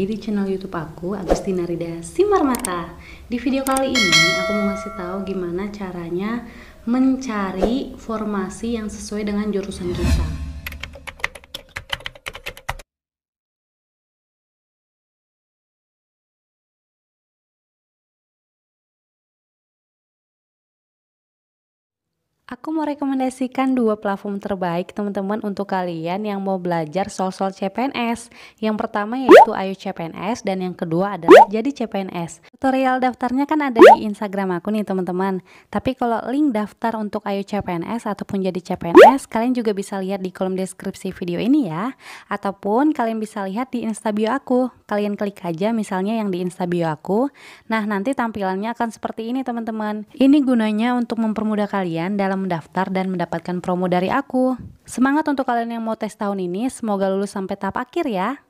lagi di channel YouTube aku, Agustina Rida Simarmata. Di video kali ini aku mau ngasih tahu gimana caranya mencari formasi yang sesuai dengan jurusan kita. Aku mau rekomendasikan dua platform terbaik teman-teman untuk kalian yang mau belajar soal-soal CPNS. Yang pertama yaitu Ayo CPNS dan yang kedua adalah Jadi CPNS. Tutorial daftarnya kan ada di Instagram aku nih teman-teman. Tapi kalau link daftar untuk Ayo CPNS ataupun Jadi CPNS kalian juga bisa lihat di kolom deskripsi video ini ya. Ataupun kalian bisa lihat di Instabio aku. Kalian klik aja misalnya yang di Instabio aku. Nah nanti tampilannya akan seperti ini teman-teman. Ini gunanya untuk mempermudah kalian dalam mendaftar dan mendapatkan promo dari aku. Semangat untuk kalian yang mau tes tahun ini, semoga lulus sampai tahap akhir ya.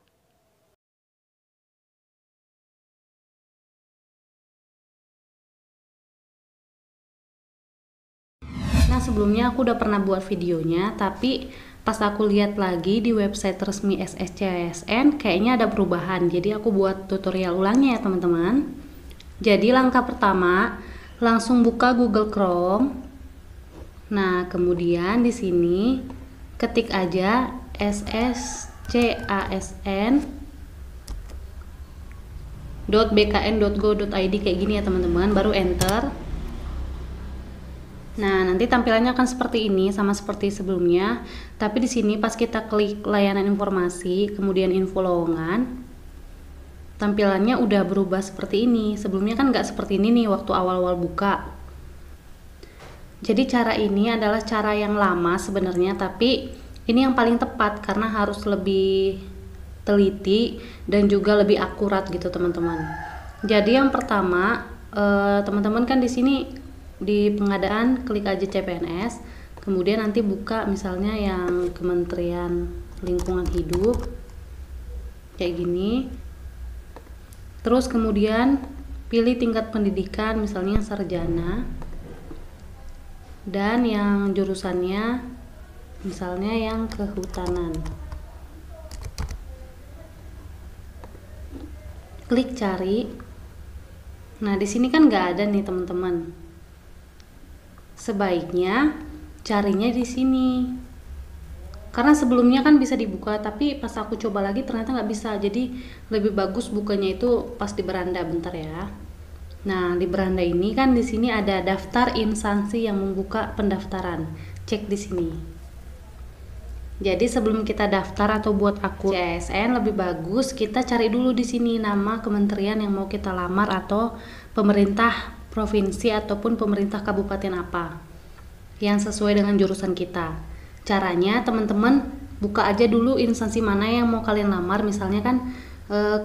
Nah sebelumnya aku udah pernah buat videonya, tapi pas aku lihat lagi di website resmi SSCASN kayaknya ada perubahan, jadi aku buat tutorial ulangnya ya teman-teman. Jadi langkah pertama, langsung buka Google Chrome. Nah, kemudian di sini ketik aja sscasn.bkn.go.id kayak gini ya teman-teman, baru enter. Nah, nanti tampilannya akan seperti ini sama seperti sebelumnya, tapi di sini pas kita klik layanan informasi, kemudian info lowongan, tampilannya udah berubah seperti ini. Sebelumnya kan nggak seperti ini nih waktu awal-awal buka. Jadi cara ini adalah cara yang lama sebenarnya, tapi ini yang paling tepat karena harus lebih teliti dan juga lebih akurat gitu teman-teman. Jadi yang pertama, teman-teman kan di sini di pengadaan klik aja CPNS, kemudian nanti buka misalnya yang Kementerian Lingkungan Hidup kayak gini. Terus kemudian pilih tingkat pendidikan misalnya sarjana. Dan yang jurusannya misalnya yang kehutanan. Klik cari. Nah, di sini kan nggak ada nih teman-teman. Sebaiknya carinya di sini. Karena sebelumnya kan bisa dibuka, tapi pas aku coba lagi ternyata nggak bisa. Jadi lebih bagus bukanya itu pas di beranda. Bentar ya. Nah, di beranda ini kan di sini ada daftar instansi yang membuka pendaftaran. Cek di sini. Jadi sebelum kita daftar atau buat akun CSN, lebih bagus kita cari dulu di sini nama kementerian yang mau kita lamar atau pemerintah provinsi ataupun pemerintah kabupaten apa yang sesuai dengan jurusan kita. Caranya teman-teman buka aja dulu instansi mana yang mau kalian lamar, misalnya kan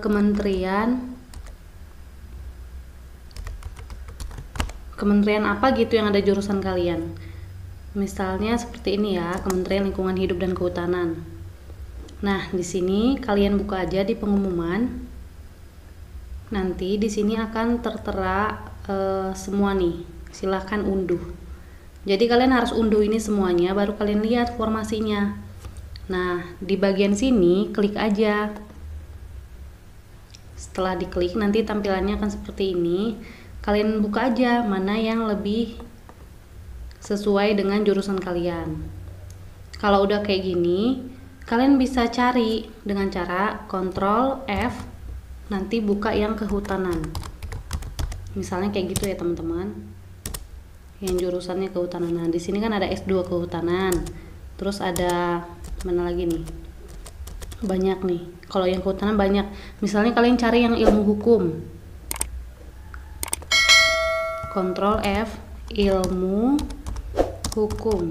kementerian apa gitu yang ada jurusan kalian. Misalnya seperti ini ya, Kementerian Lingkungan Hidup dan Kehutanan. Nah, di sini kalian buka aja di pengumuman. Nanti di sini akan tertera semua nih. Silahkan unduh. Jadi kalian harus unduh ini semuanya baru kalian lihat formasinya. Nah, di bagian sini klik aja. Setelah diklik nanti tampilannya akan seperti ini. Kalian buka aja mana yang lebih sesuai dengan jurusan kalian. Kalau udah kayak gini, kalian bisa cari dengan cara Ctrl F, nanti buka yang kehutanan. Misalnya kayak gitu ya teman-teman. Yang jurusannya kehutanan. Nah, di sini kan ada S2 kehutanan. Terus ada mana lagi nih? Banyak nih. Kalau yang kehutanan banyak. Misalnya kalian cari yang ilmu hukum. Ctrl F, ilmu hukum,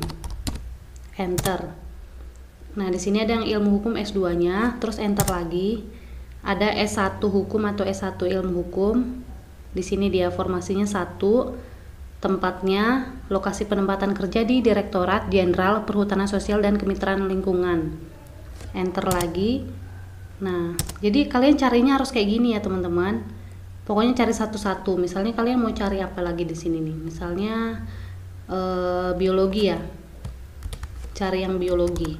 enter. Nah, di sini ada yang ilmu hukum S2-nya, terus enter lagi. Ada S1 hukum atau S1 ilmu hukum. Di sini dia formasinya 1, tempatnya lokasi penempatan kerja di Direktorat Jenderal Perhutanan Sosial dan Kemitraan Lingkungan. Enter lagi. Nah, jadi kalian carinya harus kayak gini ya, teman-teman. Pokoknya cari satu-satu. Misalnya kalian mau cari apa lagi di sini nih? Misalnya biologi ya. Cari yang biologi.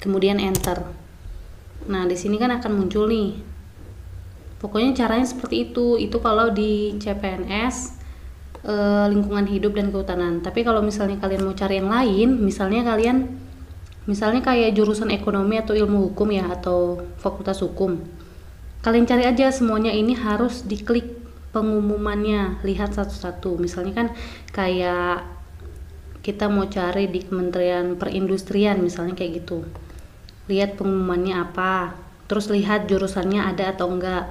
Kemudian enter. Nah, di sini kan akan muncul nih. Pokoknya caranya seperti itu. Itu kalau di CPNS lingkungan hidup dan kehutanan. Tapi kalau misalnya kalian mau cari yang lain, misalnya kayak jurusan ekonomi atau ilmu hukum ya, atau fakultas hukum, kalian cari aja semuanya ini harus diklik pengumumannya, lihat satu-satu. Misalnya kan kayak kita mau cari di Kementerian Perindustrian misalnya kayak gitu, lihat pengumumannya apa, terus lihat jurusannya ada atau enggak.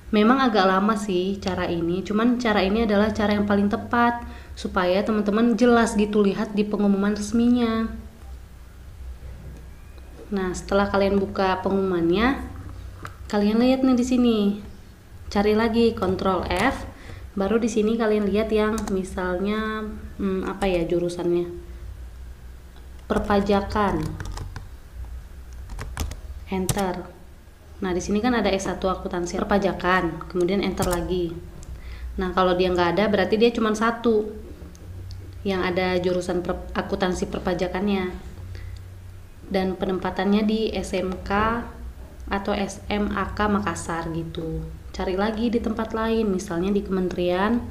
Memang agak lama sih cara ini, cuman cara ini adalah cara yang paling tepat supaya teman-teman jelas gitu lihat di pengumuman resminya. Nah, setelah kalian buka pengumumannya, kalian lihat nih di sini. Cari lagi Ctrl F, baru di sini kalian lihat yang misalnya apa ya jurusannya? Perpajakan. Enter. Nah, di sini kan ada S1 akuntansi perpajakan, kemudian enter lagi. Nah, kalau dia nggak ada berarti dia cuma satu yang ada jurusan akuntansi perpajakannya, dan penempatannya di SMK atau SMAK Makassar gitu. Cari lagi di tempat lain, misalnya di Kementerian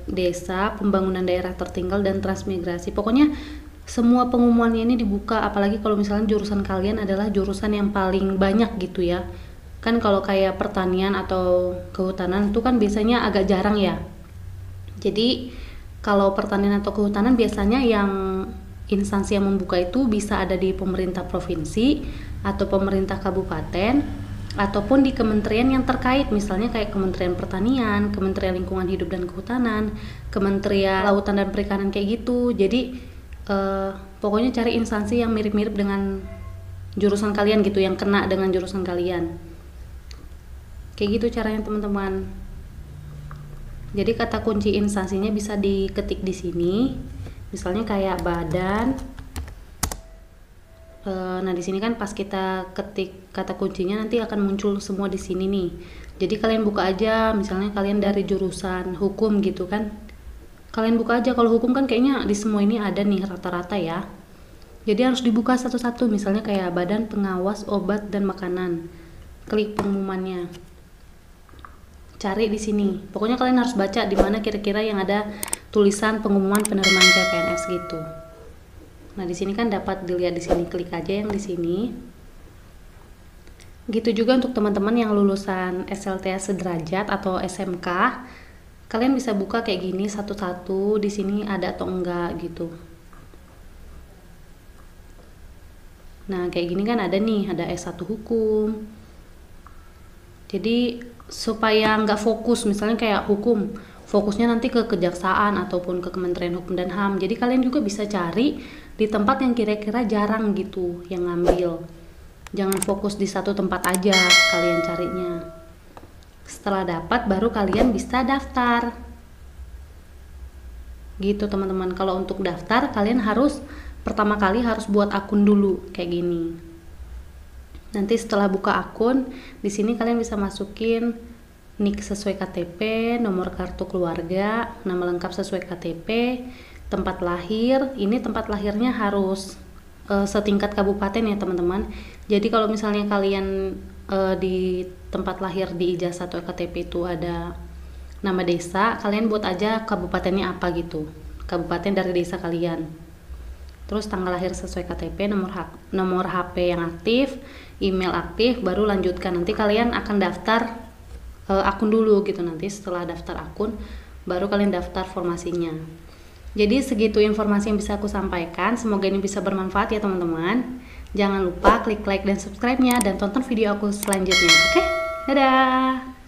Desa, Pembangunan Daerah Tertinggal dan Transmigrasi. Pokoknya semua pengumumannya ini dibuka, apalagi kalau misalnya jurusan kalian adalah jurusan yang paling banyak gitu ya. Kan kalau kayak pertanian atau kehutanan itu kan biasanya agak jarang ya. Jadi kalau pertanian atau kehutanan biasanya yang instansi yang membuka itu bisa ada di pemerintah provinsi atau pemerintah kabupaten ataupun di kementerian yang terkait, misalnya kayak Kementerian Pertanian, Kementerian Lingkungan Hidup dan Kehutanan, Kementerian Lautan dan Perikanan kayak gitu. Jadi pokoknya cari instansi yang mirip-mirip dengan jurusan kalian gitu, yang kena dengan jurusan kalian. Kayak gitu caranya teman-teman. Jadi kata kunci instansinya bisa diketik di sini. Misalnya kayak badan. Nah, di sini kan pas kita ketik kata kuncinya nanti akan muncul semua di sini nih. Jadi kalian buka aja, misalnya kalian dari jurusan hukum gitu kan. Kalian buka aja, kalau hukum kan kayaknya di semua ini ada nih rata-rata ya. Jadi harus dibuka satu-satu, misalnya kayak Badan Pengawas Obat dan Makanan. Klik pengumumannya. Cari di sini. Pokoknya kalian harus baca di mana kira-kira yang ada tulisan pengumuman penerimaan CPNS gitu. Nah, di sini kan dapat dilihat di sini, klik aja yang di sini. Gitu juga untuk teman-teman yang lulusan SLTA sederajat atau SMK. Kalian bisa buka kayak gini satu-satu, di sini ada atau enggak gitu. Nah, kayak gini kan ada nih, ada S1 hukum. Jadi supaya nggak fokus, misalnya kayak hukum, fokusnya nanti ke kejaksaan ataupun ke Kementerian Hukum dan HAM. Jadi kalian juga bisa cari di tempat yang kira-kira jarang gitu yang ngambil. Jangan fokus di satu tempat aja kalian carinya. Setelah dapat baru kalian bisa daftar. Gitu teman-teman. Kalau untuk daftar kalian harus pertama kali harus buat akun dulu kayak gini. Nanti setelah buka akun, di sini kalian bisa masukin NIK sesuai KTP, nomor kartu keluarga, nama lengkap sesuai KTP, tempat lahir. Ini tempat lahirnya harus setingkat kabupaten ya teman-teman. Jadi kalau misalnya kalian di tempat lahir di ijazah atau KTP itu ada nama desa, kalian buat aja kabupatennya apa gitu, kabupaten dari desa kalian. Terus tanggal lahir sesuai KTP, nomor HP yang aktif, email aktif, baru lanjutkan. Nanti kalian akan daftar akun dulu gitu. Nanti setelah daftar akun baru kalian daftar formasinya. Jadi segitu informasi yang bisa aku sampaikan. Semoga ini bisa bermanfaat ya teman-teman. Jangan lupa klik like dan subscribe-nya dan tonton video aku selanjutnya. Oke? Dadah!